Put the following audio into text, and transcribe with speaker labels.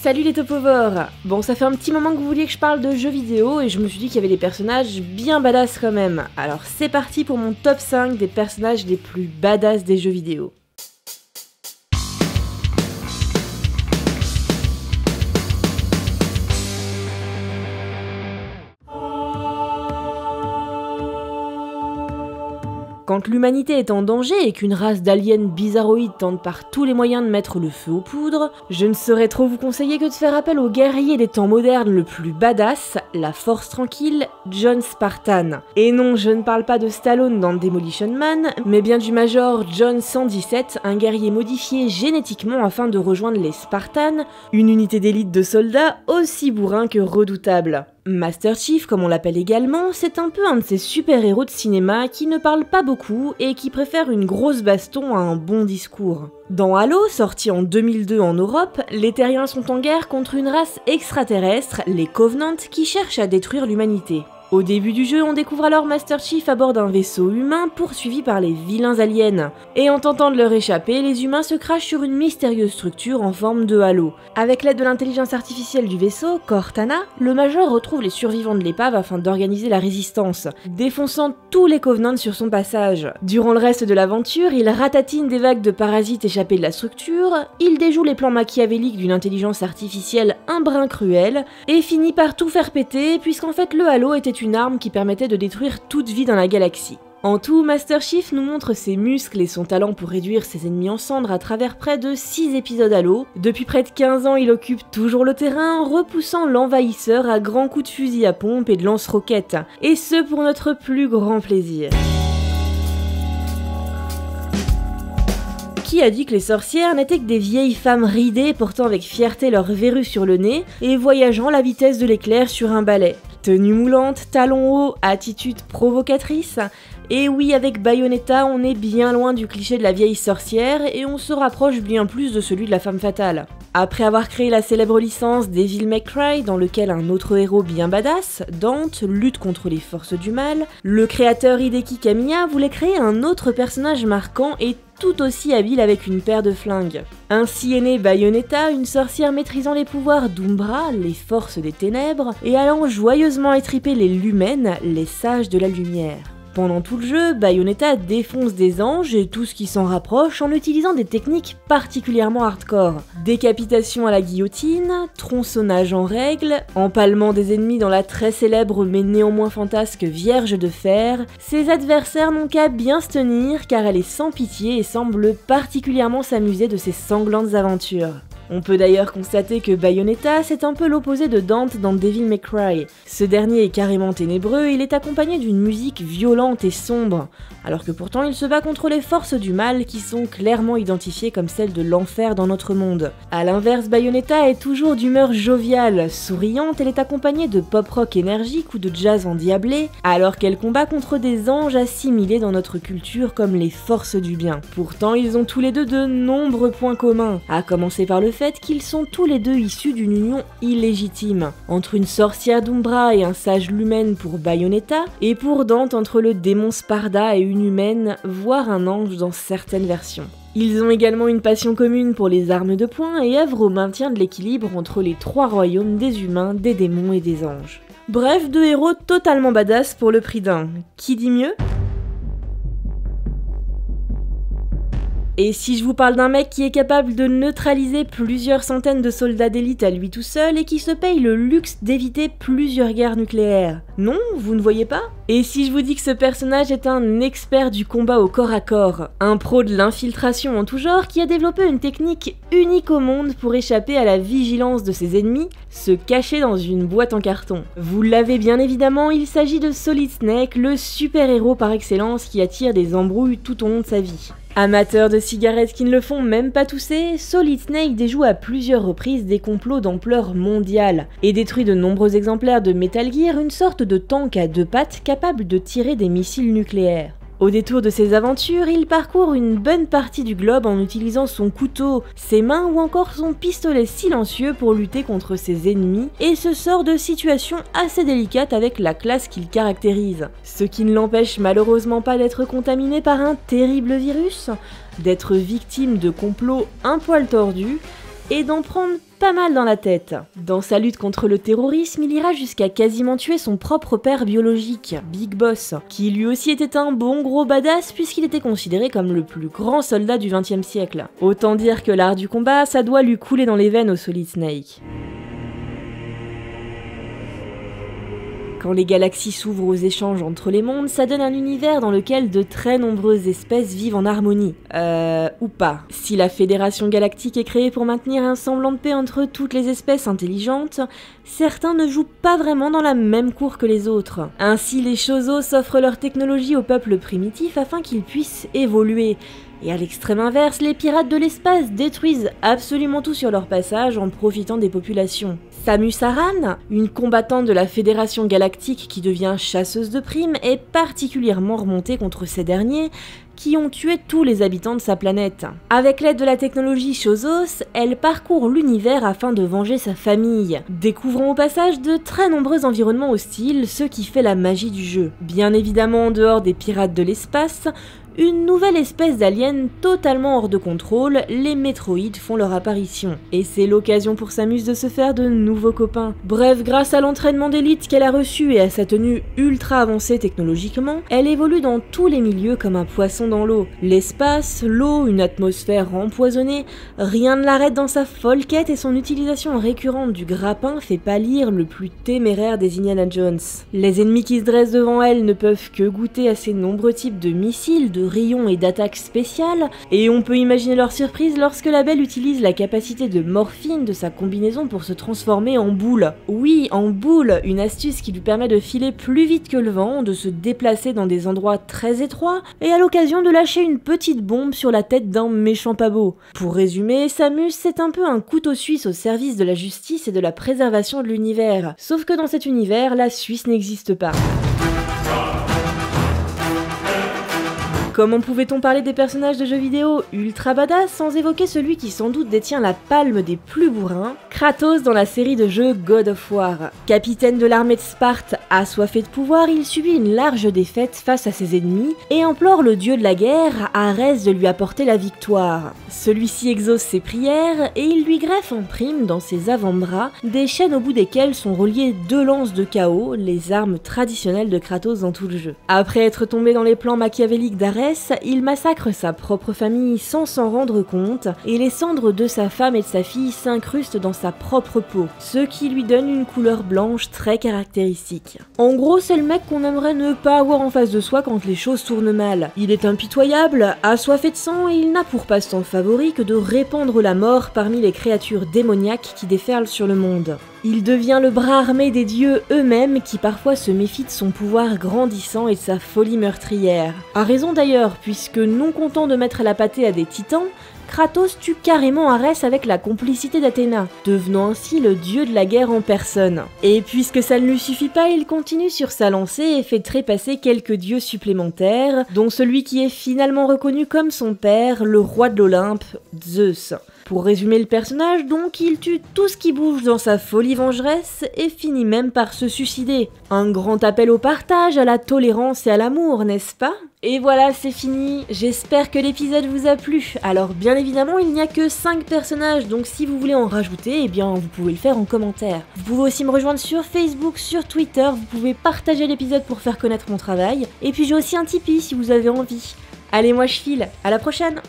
Speaker 1: Salut les topovores! Bon, ça fait un petit moment que vous vouliez que je parle de jeux vidéo et je me suis dit qu'il y avait des personnages bien badass quand même. Alors c'est parti pour mon top 5 des personnages les plus badass des jeux vidéo. Quand l'humanité est en danger et qu'une race d'aliens bizarroïdes tente par tous les moyens de mettre le feu aux poudres, je ne saurais trop vous conseiller que de faire appel au guerrier des temps modernes le plus badass, la force tranquille, John Spartan. Et non, je ne parle pas de Stallone dans Demolition Man, mais bien du Major John 117, un guerrier modifié génétiquement afin de rejoindre les Spartans, une unité d'élite de soldats aussi bourrin que redoutable. Master Chief, comme on l'appelle également, c'est un peu un de ces super-héros de cinéma qui ne parle pas beaucoup et qui préfère une grosse baston à un bon discours. Dans Halo, sorti en 2002 en Europe, les Terriens sont en guerre contre une race extraterrestre, les Covenants, qui cherchent à détruire l'humanité. Au début du jeu, on découvre alors Master Chief à bord d'un vaisseau humain poursuivi par les vilains aliens. Et en tentant de leur échapper, les humains se crachent sur une mystérieuse structure en forme de halo. Avec l'aide de l'intelligence artificielle du vaisseau, Cortana, le Major retrouve les survivants de l'épave afin d'organiser la résistance, défonçant tous les Covenants sur son passage. Durant le reste de l'aventure, il ratatine des vagues de parasites échappés de la structure, il déjoue les plans machiavéliques d'une intelligence artificielle un brin cruelle, et finit par tout faire péter puisqu'en fait le halo était une arme qui permettait de détruire toute vie dans la galaxie. En tout, Master Chief nous montre ses muscles et son talent pour réduire ses ennemis en cendres à travers près de 6 épisodes Halo. Depuis près de 15 ans, il occupe toujours le terrain, repoussant l'envahisseur à grands coups de fusil à pompe et de lance-roquettes, et ce pour notre plus grand plaisir. Qui a dit que les sorcières n'étaient que des vieilles femmes ridées portant avec fierté leur verrue sur le nez et voyageant à la vitesse de l'éclair sur un balai? Tenue moulante, talons hauts, attitude provocatrice. Et oui, avec Bayonetta, on est bien loin du cliché de la vieille sorcière et on se rapproche bien plus de celui de la femme fatale. Après avoir créé la célèbre licence Devil May Cry, dans lequel un autre héros bien badass, Dante, lutte contre les forces du mal, le créateur Hideki Kamiya voulait créer un autre personnage marquant et tout aussi habile avec une paire de flingues. Ainsi est née Bayonetta, une sorcière maîtrisant les pouvoirs d'Umbra, les forces des ténèbres, et allant joyeusement étriper les lumens, les sages de la lumière. Pendant tout le jeu, Bayonetta défonce des anges et tout ce qui s'en rapproche en utilisant des techniques particulièrement hardcore. Décapitation à la guillotine, tronçonnage en règle, empalement des ennemis dans la très célèbre mais néanmoins fantasque Vierge de Fer, ses adversaires n'ont qu'à bien se tenir car elle est sans pitié et semble particulièrement s'amuser de ses sanglantes aventures. On peut d'ailleurs constater que Bayonetta, c'est un peu l'opposé de Dante dans Devil May Cry. Ce dernier est carrément ténébreux, il est accompagné d'une musique violente et sombre, alors que pourtant il se bat contre les forces du mal qui sont clairement identifiées comme celles de l'enfer dans notre monde. A l'inverse, Bayonetta est toujours d'humeur joviale, souriante, elle est accompagnée de pop-rock énergique ou de jazz endiablé, alors qu'elle combat contre des anges assimilés dans notre culture comme les forces du bien. Pourtant, ils ont tous les deux de nombreux points communs, à commencer par le fait qu'ils sont tous les deux issus d'une union illégitime, entre une sorcière d'Umbra et un sage lumen pour Bayonetta, et pour Dante entre le démon Sparda et une humaine, voire un ange dans certaines versions. Ils ont également une passion commune pour les armes de poing et œuvrent au maintien de l'équilibre entre les trois royaumes des humains, des démons et des anges. Bref, deux héros totalement badass pour le prix d'un. Qui dit mieux ? Et si je vous parle d'un mec qui est capable de neutraliser plusieurs centaines de soldats d'élite à lui tout seul et qui se paye le luxe d'éviter plusieurs guerres nucléaires? Non, vous ne voyez pas? Et si je vous dis que ce personnage est un expert du combat au corps à corps, un pro de l'infiltration en tout genre qui a développé une technique unique au monde pour échapper à la vigilance de ses ennemis, se cacher dans une boîte en carton? Vous l'avez bien évidemment, il s'agit de Solid Snake, le super-héros par excellence qui attire des embrouilles tout au long de sa vie. Amateur de cigarettes qui ne le font même pas tousser, Solid Snake déjoue à plusieurs reprises des complots d'ampleur mondiale et détruit de nombreux exemplaires de Metal Gear, une sorte de tank à deux pattes capable de tirer des missiles nucléaires. Au détour de ses aventures, il parcourt une bonne partie du globe en utilisant son couteau, ses mains ou encore son pistolet silencieux pour lutter contre ses ennemis et se sort de situations assez délicates avec la classe qu'il caractérise. Ce qui ne l'empêche malheureusement pas d'être contaminé par un terrible virus, d'être victime de complots un poil tordus et d'en prendre pas mal dans la tête. Dans sa lutte contre le terrorisme, il ira jusqu'à quasiment tuer son propre père biologique, Big Boss, qui lui aussi était un bon gros badass puisqu'il était considéré comme le plus grand soldat du XXe siècle. Autant dire que l'art du combat, ça doit lui couler dans les veines au Solid Snake. Quand les galaxies s'ouvrent aux échanges entre les mondes, ça donne un univers dans lequel de très nombreuses espèces vivent en harmonie. Ou pas. Si la Fédération Galactique est créée pour maintenir un semblant de paix entre toutes les espèces intelligentes, certains ne jouent pas vraiment dans la même cour que les autres. Ainsi, les Chozos offrent leur technologie au peuple primitif afin qu'ils puissent évoluer. Et à l'extrême inverse, les pirates de l'espace détruisent absolument tout sur leur passage en profitant des populations. Samus Aran, une combattante de la Fédération Galactique qui devient chasseuse de primes, est particulièrement remontée contre ces derniers, qui ont tué tous les habitants de sa planète. Avec l'aide de la technologie Chozos, elle parcourt l'univers afin de venger sa famille, découvrant au passage de très nombreux environnements hostiles, ce qui fait la magie du jeu. Bien évidemment, en dehors des pirates de l'espace, une nouvelle espèce d'alien totalement hors de contrôle, les métroïdes font leur apparition. Et c'est l'occasion pour Samus de se faire de nouveaux copains. Bref, grâce à l'entraînement d'élite qu'elle a reçu et à sa tenue ultra avancée technologiquement, elle évolue dans tous les milieux comme un poisson dans l'eau. L'espace, l'eau, une atmosphère empoisonnée, rien ne l'arrête dans sa folle quête et son utilisation récurrente du grappin fait pâlir le plus téméraire des Indiana Jones. Les ennemis qui se dressent devant elle ne peuvent que goûter à ses nombreux types de missiles, de rayons et d'attaques spéciales, et on peut imaginer leur surprise lorsque la belle utilise la capacité de morphine de sa combinaison pour se transformer en boule. Oui, en boule, une astuce qui lui permet de filer plus vite que le vent, de se déplacer dans des endroits très étroits, et à l'occasion de lâcher une petite bombe sur la tête d'un méchant pas beau. Pour résumer, Samus c'est un peu un couteau suisse au service de la justice et de la préservation de l'univers. Sauf que dans cet univers, la Suisse n'existe pas. Comment pouvait-on parler des personnages de jeux vidéo ultra badass sans évoquer celui qui sans doute détient la palme des plus bourrins, Kratos dans la série de jeux God of War. Capitaine de l'armée de Sparte, assoiffé de pouvoir, il subit une large défaite face à ses ennemis et implore le dieu de la guerre, Arès, de lui apporter la victoire. Celui-ci exauce ses prières et il lui greffe en prime dans ses avant-bras des chaînes au bout desquelles sont reliées 2 lances de chaos, les armes traditionnelles de Kratos dans tout le jeu. Après être tombé dans les plans machiavéliques d'Arès, il massacre sa propre famille sans s'en rendre compte et les cendres de sa femme et de sa fille s'incrustent dans sa propre peau, ce qui lui donne une couleur blanche très caractéristique. En gros, c'est le mec qu'on aimerait ne pas avoir en face de soi quand les choses tournent mal. Il est impitoyable, assoiffé de sang et il n'a pour passe-temps favori que de répandre la mort parmi les créatures démoniaques qui déferlent sur le monde. Il devient le bras armé des dieux eux-mêmes qui parfois se méfient de son pouvoir grandissant et de sa folie meurtrière. A raison d'ailleurs, puisque non content de mettre la pâtée à des titans, Kratos tue carrément Arès avec la complicité d'Athéna, devenant ainsi le dieu de la guerre en personne. Et puisque ça ne lui suffit pas, il continue sur sa lancée et fait trépasser quelques dieux supplémentaires, dont celui qui est finalement reconnu comme son père, le roi de l'Olympe, Zeus. Pour résumer le personnage, donc, il tue tout ce qui bouge dans sa folie vengeresse et finit même par se suicider. Un grand appel au partage, à la tolérance et à l'amour, n'est-ce pas ? Et voilà, c'est fini. J'espère que l'épisode vous a plu. Alors bien évidemment, il n'y a que 5 personnages, donc si vous voulez en rajouter, eh bien vous pouvez le faire en commentaire. Vous pouvez aussi me rejoindre sur Facebook, sur Twitter, vous pouvez partager l'épisode pour faire connaître mon travail. Et puis j'ai aussi un Tipeee si vous avez envie. Allez, moi je file, à la prochaine!